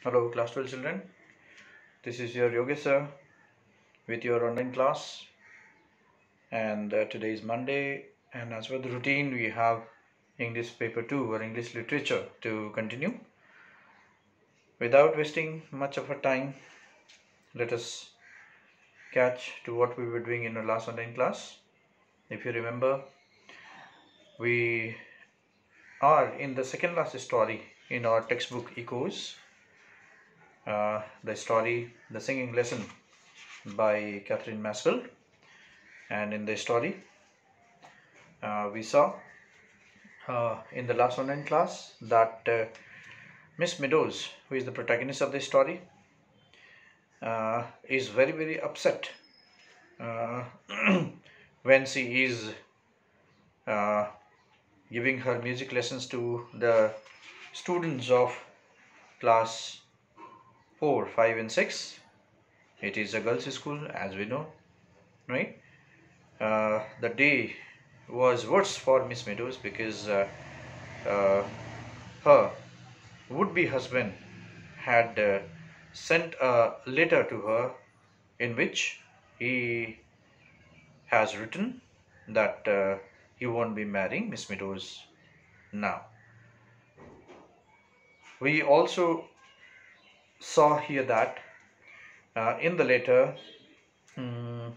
Hello class 12 children, this is your Yogesh sir with your online class, and today is Monday, and as per the routine we have English paper 2 or English literature to continue. Without wasting much of our time, let us catch to what we were doing in our last online class. If you remember, we are in the second last story in our textbook Echoes, the story The Singing Lesson by Catherine Maxwell. And in the story we saw in the last online class that Miss Meadows, who is the protagonist of the story, is very upset uh, when she is uh, giving her music lessons to the students of class 4, 5 and 6. It is a girls' school, as we know, right? The day was worse for Miss Meadows because her would-be husband had sent a letter to her in which he has written that he won't be marrying Miss Meadows now. We also saw here that in the letter, um,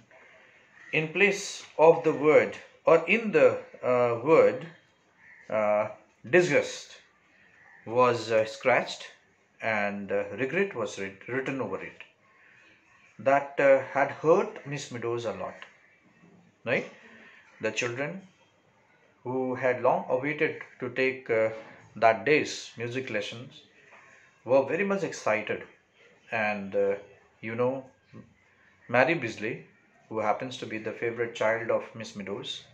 in place of the word or in the word uh, disgust was scratched and regret was written over it. That had hurt Miss Meadows a lot, right? The children who had long awaited to take that day's music lessons were very much excited, and Mary Beasley, who happens to be the favorite child of Miss Meadows,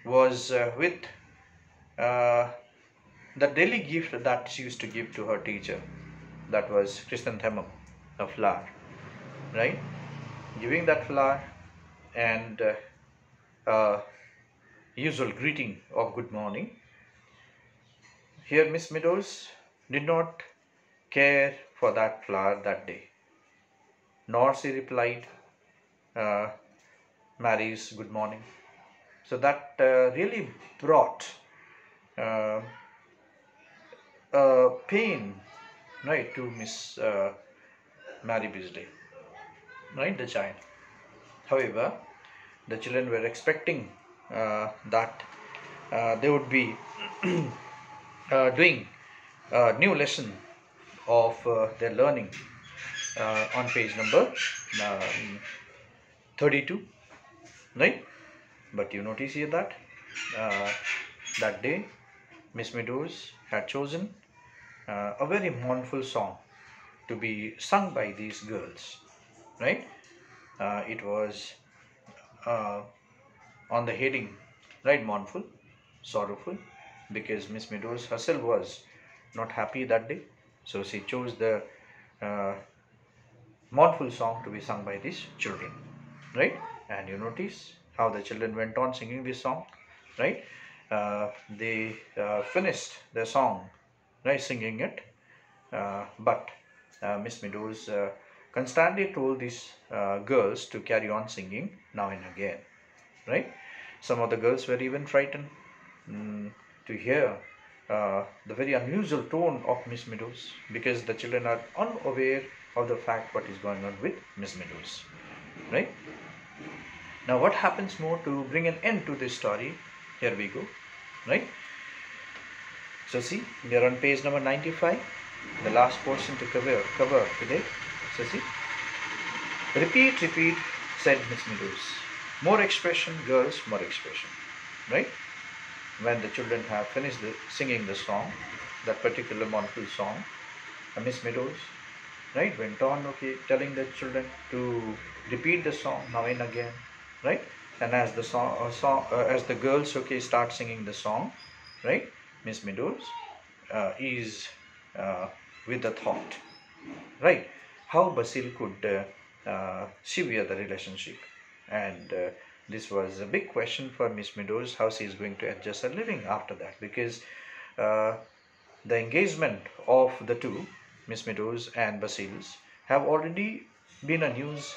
was with uh, the daily gift that she used to give to her teacher, that was chrysanthemum, a flower, right? Giving that flower and usual greeting of good morning. Here Miss Meadows did not care for that flower that day, nor she replied uh, Mary's good morning. So that really brought uh, pain, right, to Miss Mary Beasley, right, the child. However, the children were expecting that they would be doing a new lesson of their learning on page number 32, right? But you notice here that uh, that day Miss Meadows had chosen a very mournful song to be sung by these girls, right? It was uh, on the heading, right, mournful, sorrowful, because Miss Meadows herself was not happy that day, so she chose the uh, mournful song to be sung by these children, right? And you notice how the children went on singing this song, right? They finished the song, right, singing it, but Miss Meadows constantly told these girls to carry on singing now and again, right? Some of the girls were even frightened to hear the very unusual tone of Miss Meadows, because the children are unaware of the fact what is going on with Miss Meadows, right? Now what happens more to bring an end to this story? Here we go, right? So see, we are on page number 95, the last portion to cover today. So see, repeat, said Miss Meadows. More expression, girls, more expression, right? When the children have finished singing the song, that particular mournful song, Miss Meadows, right, went on, okay, telling the children to repeat the song now and again, right? And as the as the girls, okay, start singing the song, right, Miss Meadows is with the thought, right, how Basil could sever the relationship, and this was a big question for Miss Meadows, how she is going to adjust her living after that, because uh, the engagement of the two, Miss Meadows and Basil's have already been a news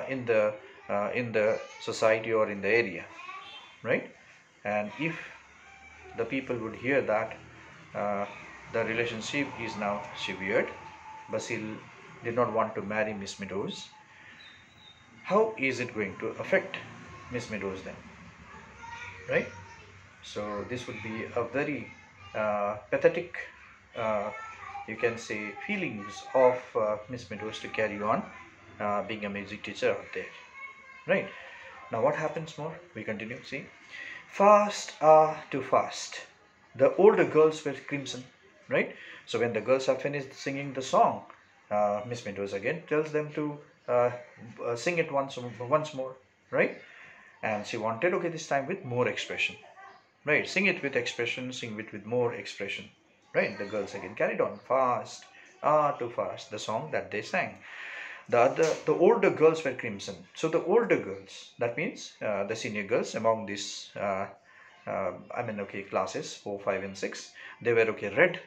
in the society or in the area, right? And if the people would hear that the relationship is now severed, Basil did not want to marry Miss Meadows, how is it going to affect Miss Meadows then, right? So this would be a very pathetic, uh, you can say, feelings of Miss Meadows to carry on being a music teacher out there, right? Now what happens more? We continue. See, fast too fast. The older girls were crimson, right? So when the girls have finished singing the song, Miss Meadows again tells them to sing it once more, right? And she wanted, okay, this time with more expression. Right, sing it with expression, sing it with more expression. Right, the girls again carried on fast, too fast, the song that they sang. The older girls were crimson. So the older girls, that means the senior girls among these, okay, classes 4, 5, and 6, they were okay red,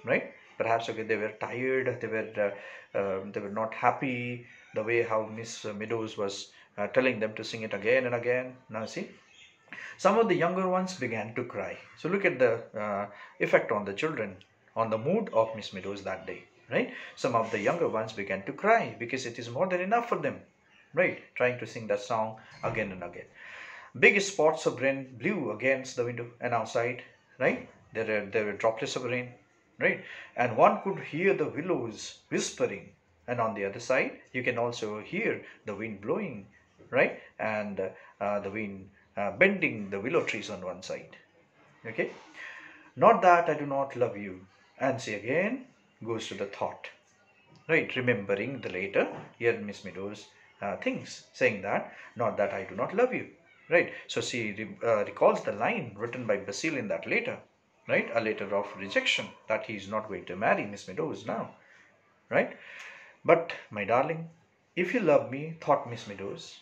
right? Perhaps okay, they were tired, they were not happy the way how Miss Meadows was telling them to sing it again and again. Now see, some of the younger ones began to cry. So look at the effect on the children, on the mood of Miss Meadows that day, right? Some of the younger ones began to cry because it is more than enough for them, right? Trying to sing that song again and again. Big spots of rain blew against the window and outside, right? There were droplets of rain, right? And one could hear the willows whispering. And on the other side, you can also hear the wind blowing, right? And the wind bending the willow trees on one side. Okay? Not that I do not love you. And she again goes to the thought, right? Remembering the later, here Miss Meadows thinks, saying that, not that I do not love you, right? So she recalls the line written by Basil in that letter, right? A letter of rejection that he is not going to marry Miss Meadows now, right? But my darling, if you love me, thought Miss Meadows,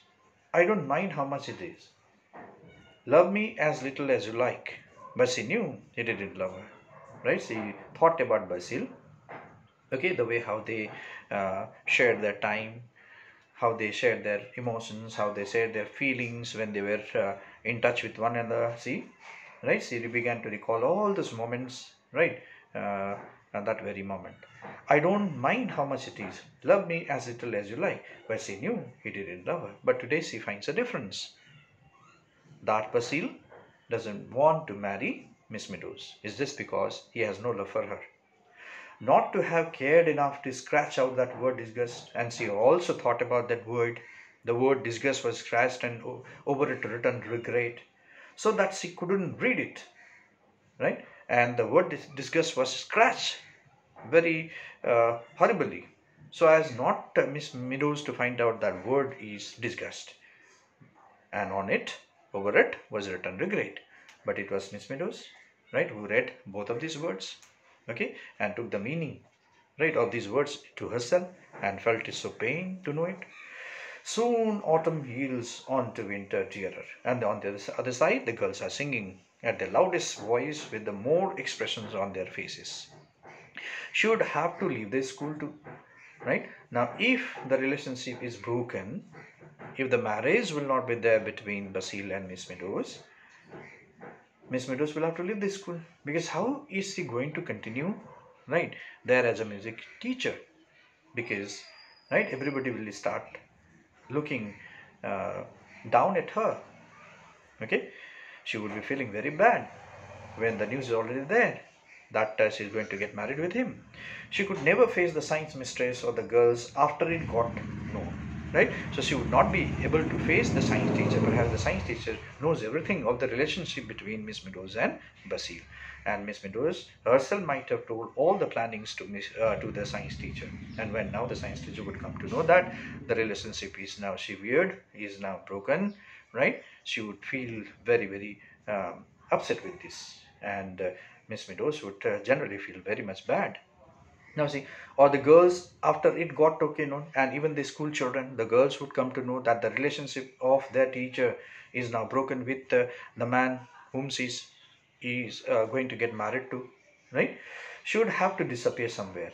I don't mind how much it is. Love me as little as you like. But she knew he didn't love her, right? She thought about Basil, okay, the way how they shared their time, how they shared their emotions, how they shared their feelings when they were in touch with one another. See, right? She began to recall all those moments, right? At that very moment. I don't mind how much it is. Love me as little as you like. But she knew he didn't love her. But today she finds a difference. That Basil doesn't want to marry Miss Meadows. Is this because he has no love for her? Not to have cared enough to scratch out that word disgust, and she also thought about that word. The word disgust was scratched and over it written regret, so that she couldn't read it, right? And the word disgust was scratched very horribly, so as not Miss Meadows to find out that word is disgust, and on it, over it, was written regret. But it was Miss Meadows, right, who read both of these words, okay, and took the meaning, right, of these words to herself and felt it so pain to know it. Soon autumn yields on to winter dearer. And on the other side, the girls are singing at their loudest voice with the more expressions on their faces. She would have to leave the school too, right? Now, if the relationship is broken, if the marriage will not be there between Basil and Miss Meadows will have to leave the school, because how is she going to continue, right, there as a music teacher? Because, right, everybody will start looking down at her, okay? She would be feeling very bad when the news is already there that she is going to get married with him. She could never face the science mistress or the girls after it got known, right? So she would not be able to face the science teacher. Perhaps the science teacher knows everything of the relationship between Miss Meadows and Basil, and Miss Meadows herself might have told all the plannings to the science teacher. And when now the science teacher would come to know that the relationship is now severed, is now broken, right? She would feel very, very upset with this, and Miss Meadows would generally feel very much bad. Now see, or the girls after it got okay known, and even the school children, the girls would come to know that the relationship of their teacher is now broken with the man whom she is going to get married to, right? She would have to disappear somewhere,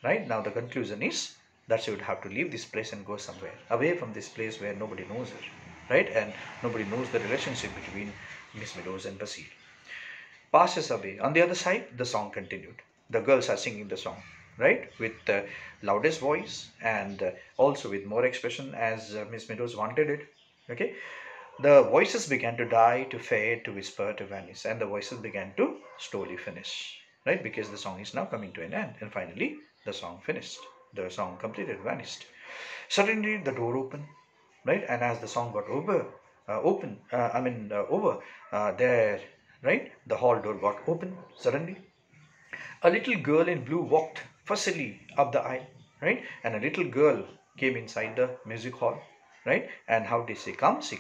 right? Now the conclusion is that she would have to leave this place and go somewhere away from this place where nobody knows her, right? And nobody knows the relationship between Miss Meadows and Basil. Passes away. On the other side, the song continued. The girls are singing the song, right, with the loudest voice and also with more expression as Miss Meadows wanted it. Okay, the voices began to die, to fade, to whisper, to vanish, and the voices began to slowly finish, right, because the song is now coming to an end, and finally the song finished. The song completed, vanished. Suddenly the door opened, right, and as the song got over, there, right, the hall door got open suddenly. A little girl in blue walked fussily up the aisle, right, and a little girl came inside the music hall, right. And how did she come? She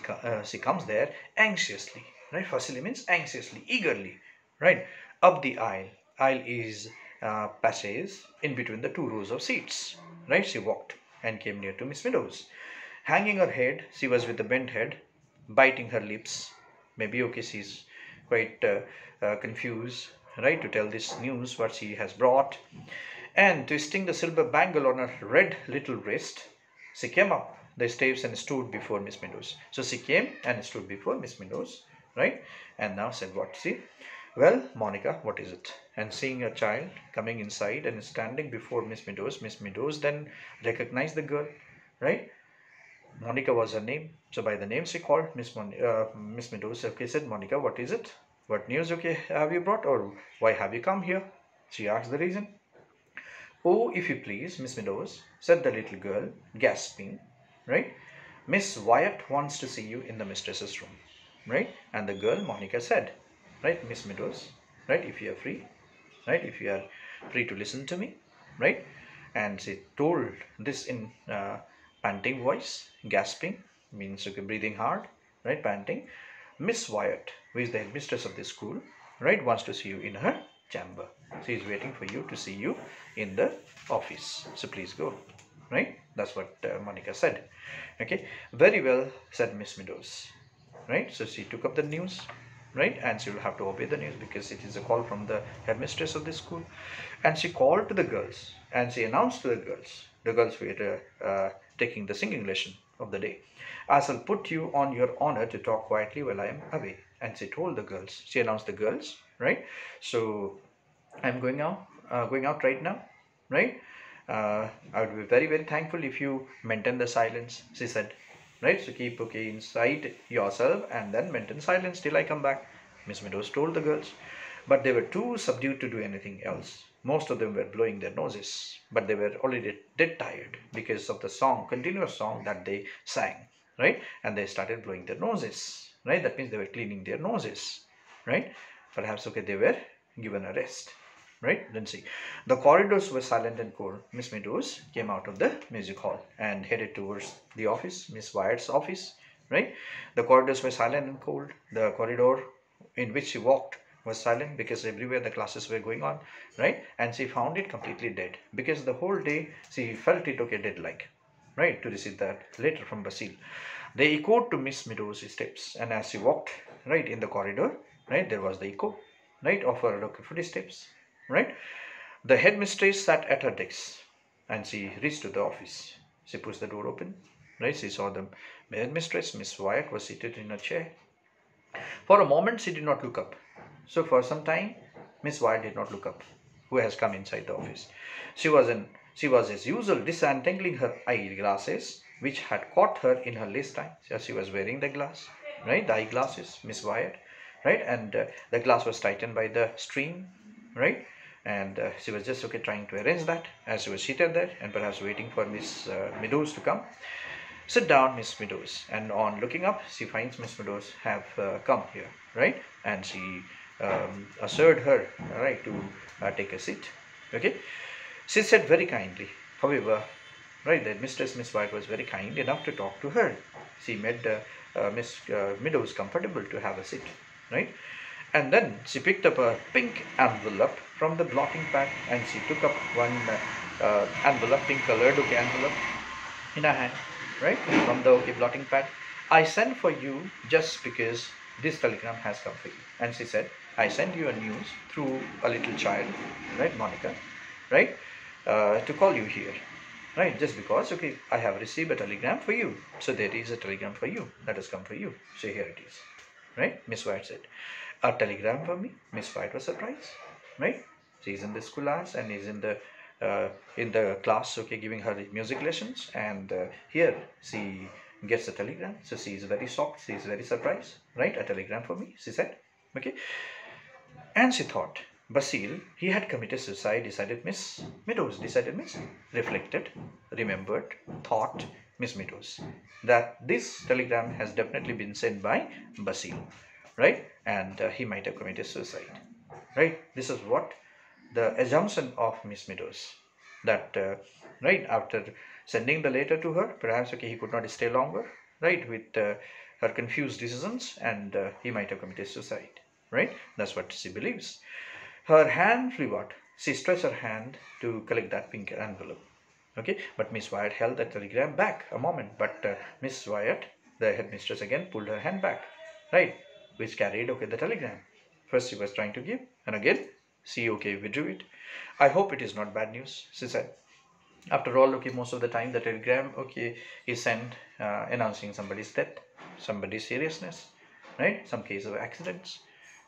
comes there anxiously, right. Fussily means anxiously, eagerly, right, up the aisle. Aisle is passage in between the two rows of seats, right. She walked and came near to Miss Meadows. Hanging her head, she was with a bent head, biting her lips. Maybe okay, she's quite confused, right, to tell this news what she has brought. And twisting the silver bangle on her red little wrist, she came up the steps and stood before Miss Meadows. So she came and stood before Miss Meadows, right, and now said what? See, well, Monica, what is it? And seeing a child coming inside and standing before Miss Meadows then recognized the girl, right? Monica was her name. So by the name she called Miss Meadows. Okay, said Monica, what is it? What news, okay, have you brought, or why have you come here? She asked the reason. Oh, if you please, Miss Meadows, said the little girl, gasping, right? Miss Wyatt wants to see you in the mistress's room, right? And the girl, Monica, said, right, Miss Meadows, right, if you are free, right, if you are free to listen to me, right? And she told this in panting voice, gasping, means okay, breathing hard, right, panting. Miss Wyatt, who is the headmistress of this school, right, wants to see you in her chamber. She is waiting for you to see you in the office. So please go, right? That's what Monica said. Okay, very well, said Miss Meadows, right? So she took up the news, right, and she will have to obey the news because it is a call from the headmistress of this school. And she called to the girls and she announced to the girls were taking the singing lesson of the day. I shall put you on your honor to talk quietly while I am away. And she told the girls, she announced the girls, right? So I'm going out right now, right? I would be very, very thankful if you maintain the silence, she said, right? So keep okay inside yourself and then maintain silence till I come back, Miss Meadows told the girls. But they were too subdued to do anything else. Most of them were blowing their noses, but they were already dead tired because of the song, continuous song that they sang, right? And they started blowing their noses, right? That means they were cleaning their noses, right? Perhaps okay, they were given a rest, right? Then see, the corridors were silent and cold. Miss Meadows came out of the music hall and headed towards the office, Miss Wyatt's office, right? The corridors were silent and cold. The corridor in which she walked was silent because everywhere the classes were going on, right? And she found it completely dead because the whole day she felt it okay, dead like, right, to receive that letter from Basil. They echoed to Miss Meadows' steps, and as she walked, right, in the corridor, right, there was the echo, right, of her footsteps, right? The headmistress sat at her desk and she reached to the office. She pushed the door open, right? She saw the headmistress, Miss Wyatt, was seated in a chair. For a moment she did not look up. So for some time Miss Wyatt did not look up. Who has come inside the office? She was as usual disentangling her eyeglasses, which had caught her in her lace tie. So she was wearing the glass, right? The eyeglasses, Miss Wyatt, right? And the glass was tightened by the string, right? And she was just okay trying to arrange that as she was seated there and perhaps waiting for Miss Meadows to come. Sit down, Miss Meadows. And on looking up, she finds Miss Meadows have come here, right? And she assured her, right, to take a seat. Okay. She said very kindly. However, right, that Miss White was very kind enough to talk to her. She made Miss Meadows comfortable to have a seat, right? And then she picked up a pink envelope from the blotting pad and she took up one envelope, pink colored envelope in her hand, right, from the blotting pad. I sent for you just because this telegram has come for you. And she said, I sent you a news through a little child, right, Monica, right? to call you here, right? Just because, okay, I have received a telegram for you. So there is a telegram for you that has come for you. So here it is, right? Miss White said, a telegram for me. Miss White was surprised, right? She's in the school hours and is in the class, okay, giving her music lessons, and here she gets a telegram. So she is very shocked. She is very surprised, right? A telegram for me, she said, okay. And she thought, Basil, he had committed suicide, decided Miss Meadows, decided Miss, reflected, remembered, thought Miss Meadows, that this telegram has definitely been sent by Basil, right? And he might have committed suicide, right? This is what the assumption of Miss Meadows, that, right, after sending the letter to her, perhaps, okay, he could not stay longer, right, with her confused decisions, and he might have committed suicide. Right? That's what she believes. Her hand flew out. She stretched her hand to collect that pink envelope. Okay, but Miss Wyatt held the telegram back a moment. But Miss Wyatt, the headmistress, again pulled her hand back, right, which carried, okay, the telegram. First she was trying to give, and again she, okay, withdrew it. I hope it is not bad news, she said. After all, okay, most of the time the telegram, okay, is sent announcing somebody's death, somebody's seriousness, right, some case of accidents.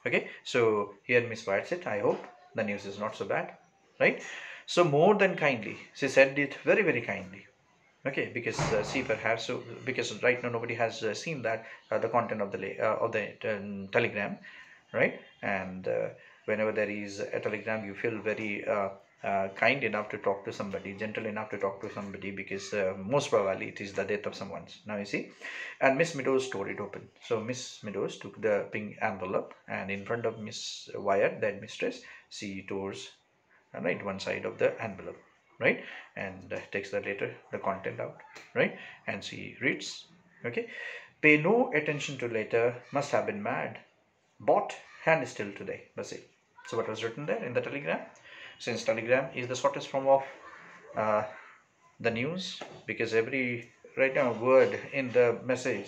Okay, so here Miss White said, I hope the news is not so bad, right? So more than kindly, she said it very, very kindly. Okay, because see, perhaps, so because right now nobody has seen that the content of the telegram, right? And whenever there is a telegram, you feel very kind enough to talk to somebody, gentle enough to talk to somebody, because most probably it is the death of someone. Now you see, and Miss Meadows tore it open. So Miss Meadows took the pink envelope, and in front of Miss Wyatt, the headmistress, she tore, right, one side of the envelope, right, and takes the letter, the content out, right, and she reads, okay, pay no attention to letter, must have been mad, bought hand still today, Basil. So what was written there in the telegram? Since telegram is the shortest form of uh, the news, because every right now word in the message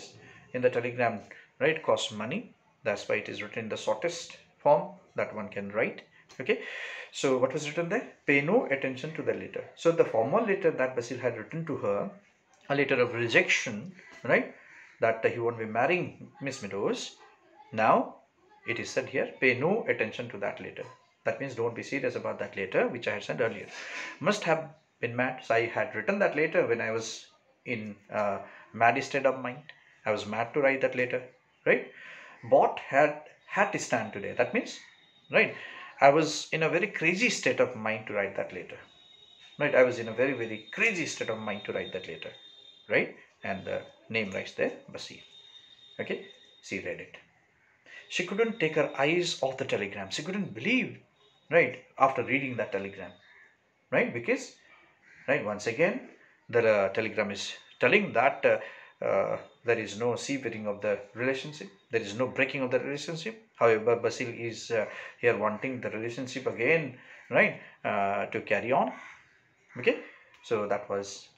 in the telegram, right, costs money. That's why it is written in the shortest form that one can write. Okay, so what was written there? Pay no attention to the letter. So the formal letter that Basil had written to her, a letter of rejection, right, that he won't be marrying Miss Meadows. Now it is said here, pay no attention to that letter. That means don't be serious about that letter which I had sent earlier. Must have been mad. So I had written that letter when I was in mad state of mind. I was mad to write that letter, right? Bought had to stand today. That means, right, I was in a very crazy state of mind to write that letter. Right, I was in a very, very crazy state of mind to write that letter, right? And the name writes there, Basil. Okay, she read it. She couldn't take her eyes off the telegram. She couldn't believe, right, after reading that telegram, right? Because, right, once again, the telegram is telling that there is no severing of the relationship. There is no breaking of the relationship. However, Basil is here wanting the relationship again, right, to carry on. Okay, so that was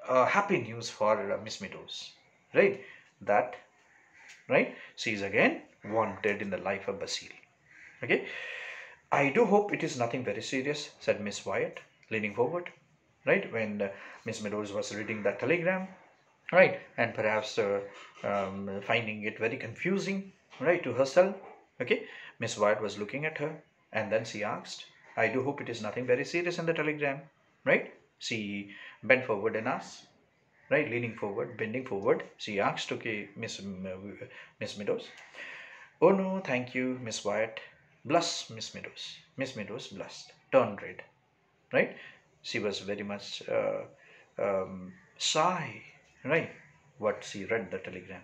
happy news for Miss Meadows, right? That, right, she is again wanted in the life of Basil. Okay, I do hope it is nothing very serious, said Miss Wyatt, leaning forward, right, when Miss Meadows was reading that telegram, right, and perhaps finding it very confusing, right, to herself. Okay, Miss Wyatt was looking at her, and then she asked, I do hope it is nothing very serious in the telegram, right? She bent forward and asked, right, leaning forward, bending forward, she asked, okay, Miss Meadows. Oh no, thank you, Miss Wyatt. Blush, Miss Meadows. Miss Meadows blushed, turned red, right? She was very much shy, right? What she read the telegram,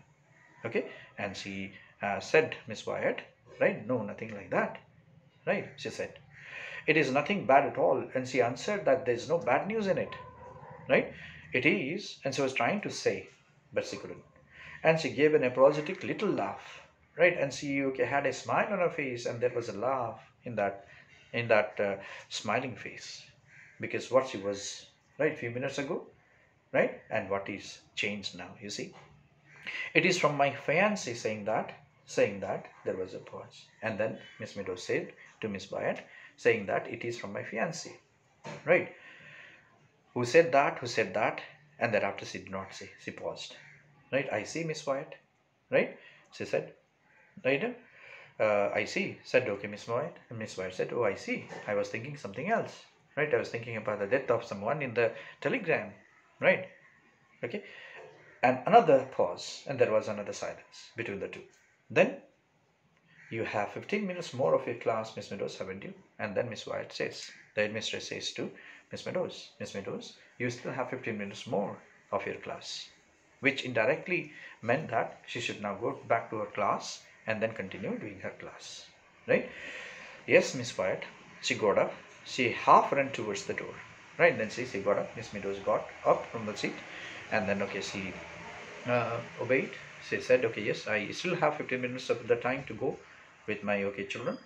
okay, and she said, Miss Wyatt, right? No, nothing like that, right? She said, it is nothing bad at all, and she answered that there is no bad news in it, right? It is, and she was trying to say, but she couldn't, and she gave an apologetic little laugh, right? And she, okay, had a smile on her face, and there was a laugh in that smiling face, because what she was, right, few minutes ago, right, and what is changed now, you see. It is from my fiancé, saying that there was a pause, and then Miss Meadows said to Miss Wyatt, saying that it is from my fiancé, right? Who said that? Who said that? And thereafter she did not say. She paused. Right? I see, Miss Wyatt. Right? She said. Right? I see. Said, okay, Miss Wyatt. And Miss Wyatt said, oh, I see. I was thinking something else. Right? I was thinking about the death of someone in the telegram. Right? Okay. And another pause. And there was another silence between the two. Then you have 15 minutes more of your class, Miss Meadows, haven't you? And then Miss Wyatt says, the headmistress says to Miss Meadows, you still have 15 minutes more of your class. Which indirectly meant that she should now go back to her class and then continue doing her class. Right? Yes, Miss Wyatt. She got up. She half ran towards the door. Right? Then she got up. Miss Meadows got up from the seat. And then, okay, she obeyed. She said, okay, yes, I still have 15 minutes of the time to go with my children.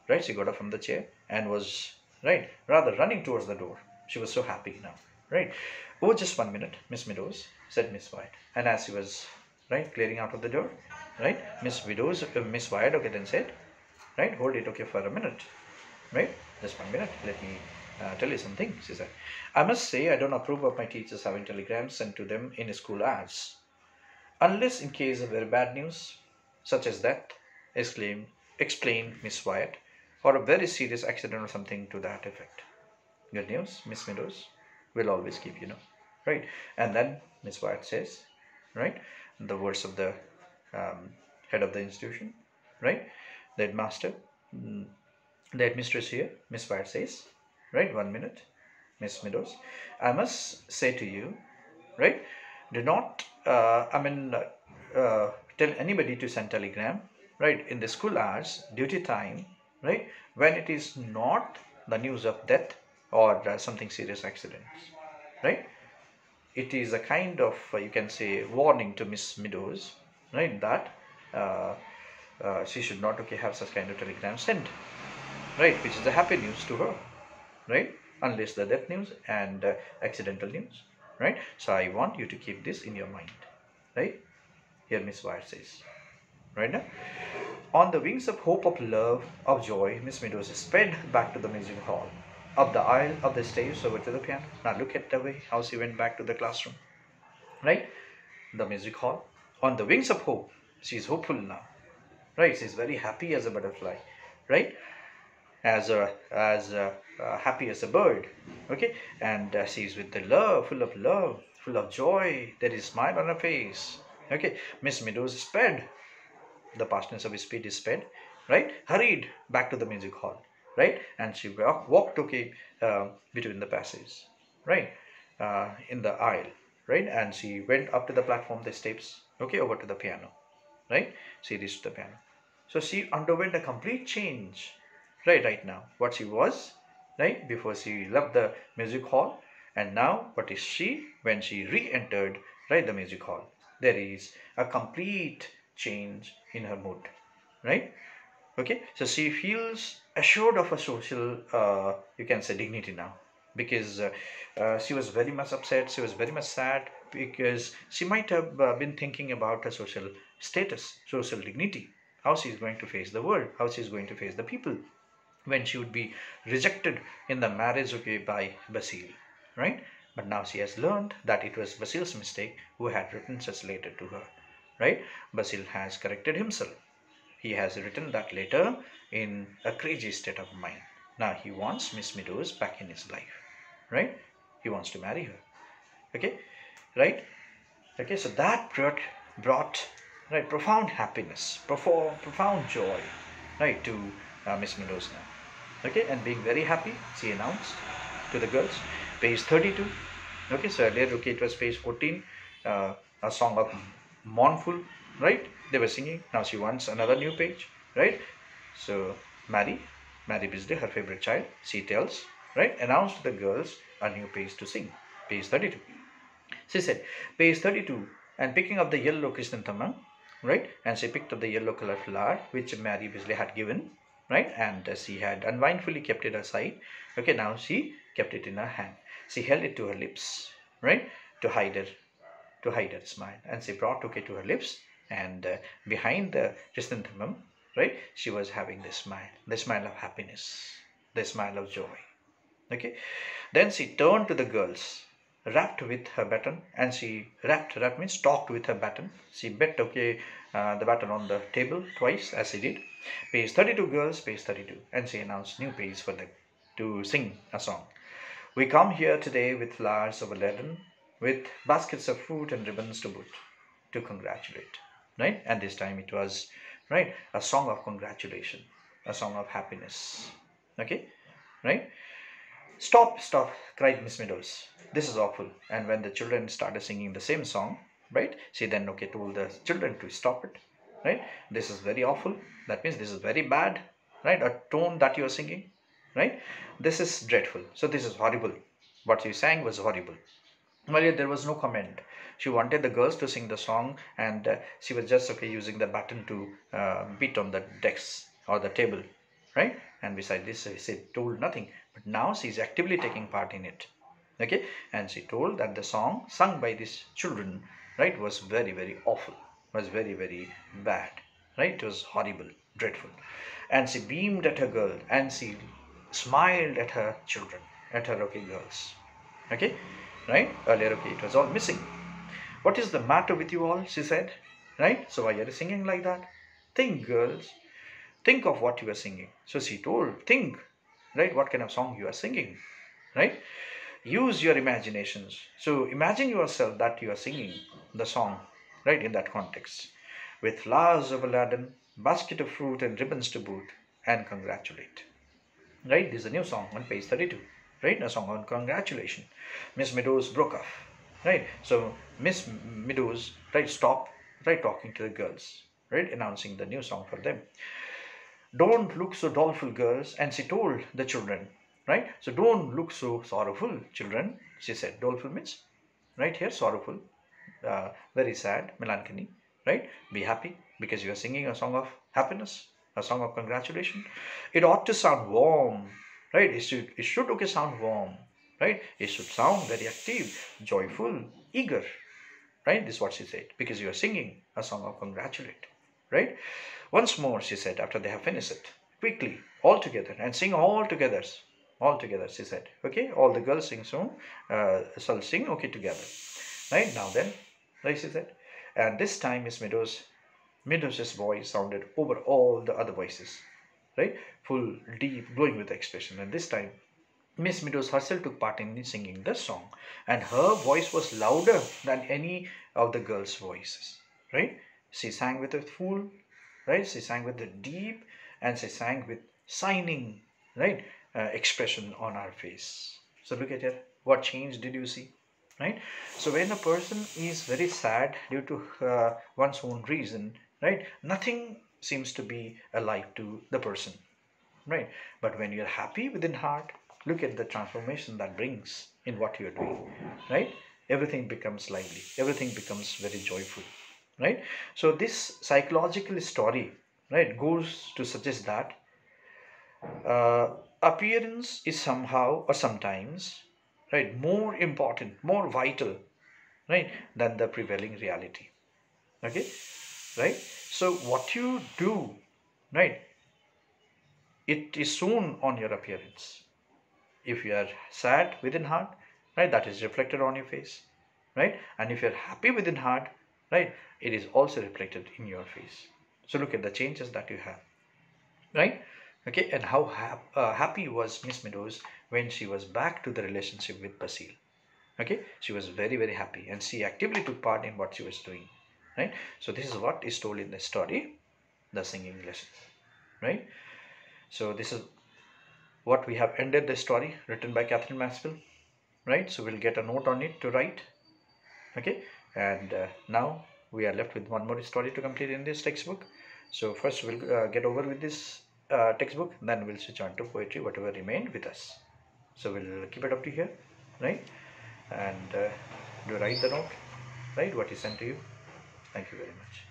Right? She got up from the chair and was rather running towards the door. She was so happy now. Right? Oh, just 1 minute, Miss Meadows, said Miss Wyatt. And as she was clearing out of the door, Miss Wyatt, okay, then said, hold it, okay, for a minute. Right? Just 1 minute. Let me tell you something, she said. I must say I don't approve of my teachers having telegrams sent to them in school hours. Unless in case of very bad news, such as that, explained Miss Wyatt, or a very serious accident or something to that effect. Good news, Miss Meadows, will always keep you know. Right? And then Miss Wyatt says, the words of the head of the institution, right? The headmaster, the headmistress here, Miss Wyatt says, 1 minute, Miss Meadows, I must say to you, do not, tell anybody to send telegram, in the school hours, duty time, when it is not the news of death or something serious accidents, It is a kind of, you can say, warning to Miss Meadows, that she should not have such kind of telegram sent, which is the happy news to her, unless the death news and accidental news, So I want you to keep this in your mind, Here Miss Wyatt says, now. On the wings of hope, of love, of joy, Miss Meadows sped back to the music hall, up the aisle, up the stairs, over to the piano. Now look at the way how she went back to the classroom, the music hall. On the wings of hope, she's hopeful now, She's very happy as a butterfly, as happy as a bird, okay. And she's with the love, full of joy. There is a smile on her face, okay. Miss Meadows sped. The past tense of speed is sped, hurried back to the music hall, and she walked, okay, between the passages, in the aisle, and she went up to the platform, the steps, okay, over to the piano, she reached the piano. So she underwent a complete change, right now, what she was, before she left the music hall, and now what is she when she re-entered, the music hall. There is a complete change in her mood, okay. So she feels assured of a social, you can say, dignity now, because she was very much upset, she was very much sad, because she might have been thinking about her social status, social dignity, how she is going to face the world, how she is going to face the people when she would be rejected in the marriage, okay, by Basil, but now she has learned that it was Basil's mistake who had written such letter to her, Basil has corrected himself. He has written that letter in a crazy state of mind. Now he wants Miss Meadows back in his life, He wants to marry her, okay, okay. So that brought profound happiness, profound joy, to Miss Meadows now, okay. And being very happy, she announced to the girls, page 32, okay. So earlier, okay, it was page 14, a song of mournful, they were singing. Now she wants another new page, So Mary Beasley, her favorite child, she tells, announced to the girls a new page to sing, page 32. She said, page 32, and picking up the yellow chrysanthemum, and she picked up the yellow colored flower which Mary Beasley had given, and she had unmindfully kept it aside, okay. Now she kept it in her hand. She held it to her lips, to hide her smile, and she brought, okay, to her lips, and behind the chrysanthemum, she was having the smile of happiness, the smile of joy, okay. Then she turned to the girls, rapped with her baton, and she rap means talked with her baton. She bet, okay, the baton on the table twice, as she did. Page 32, girls, page 32. And she announced new page for them to sing a song. We come here today with flowers overladen, with baskets of fruit and ribbons to boot, to congratulate. Right? And this time it was, right, a song of congratulation, a song of happiness. Okay? Right? Stop, stop, cried Miss Meadows. This is awful. And when the children started singing the same song, right, she then, okay, told the children to stop it. Right? This is very awful. That means this is very bad. Right? A tone that you are singing. Right? This is dreadful. So this is horrible. What you sang was horrible. Well, yeah, there was no comment. She wanted the girls to sing the song, and she was just, okay, using the button to beat on the decks or the table, right? And beside this, she told nothing. But now she's actively taking part in it, okay? And she told that the song sung by these children, right, was very, very awful, was very, very bad, right? It was horrible, dreadful. And she beamed at her girl, and she smiled at her children, at her, okay, girls, okay, right? Earlier, okay, it was all missing. What is the matter with you all? She said, right? So why are you singing like that? Think, girls. Think of what you are singing. So she told, think, right? What kind of song you are singing, right? Use your imaginations. So imagine yourself that you are singing the song, right, in that context. With flowers of Aladdin, basket of fruit and ribbons to boot, and congratulate. Right? This is a new song on page 32. Right? A song on congratulation. Miss Meadows broke off. Right? So Miss Meadows, right, stopped, right, talking to the girls, right, announcing the new song for them. Don't look so doleful, girls, and she told the children, right? So don't look so sorrowful, children, she said. Doleful means, right here, sorrowful, very sad, melancholy, right? Be happy because you are singing a song of happiness, a song of congratulation. It ought to sound warm, right? It should okay, sound warm, right? It should sound very active, joyful, eager, right? This is what she said, because you are singing a song of congratulate, right? Once more, she said, after they have finished it, quickly, all together, and sing all together. All together, she said. Okay, all the girls sing soon. Shall sing, okay, together. Right, now then, like she said. And this time Miss Meadows's voice sounded over all the other voices. Right? Full, deep, glowing with expression. And this time Miss Meadows herself took part in singing the song. And her voice was louder than any of the girls' voices. Right? She sang with a full, right? She sang with the deep, and she sang with shining, right, expression on her face. So look at it. What change did you see? Right? So when a person is very sad due to one's own reason, right, nothing seems to be alive to the person, right? But when you're happy within heart, look at the transformation that brings in what you're doing, right? Everything becomes lively, everything becomes very joyful, right? So this psychological story, right, goes to suggest that appearance is somehow or sometimes, right, more important, more vital, right, than the prevailing reality. Okay, right? So what you do, right, it is shown on your appearance. If you are sad within heart, right, that is reflected on your face, right? And if you're happy within heart, right, it is also reflected in your face. So look at the changes that you have, right? Okay, and how happy was Miss Meadows when she was back to the relationship with Basil. Okay, she was very, very happy, and she actively took part in what she was doing, right? So this is what is told in the story, the singing lesson, right? So this is what we have ended the story written by Catherine Maxwell, right? So we'll get a note on it to write, okay? And now we are left with one more story to complete in this textbook. So first we'll get over with this textbook, then we'll switch on to poetry, whatever remained with us. So we'll keep it up to here, right? And do write the note, right, what is sent to you. Thank you very much.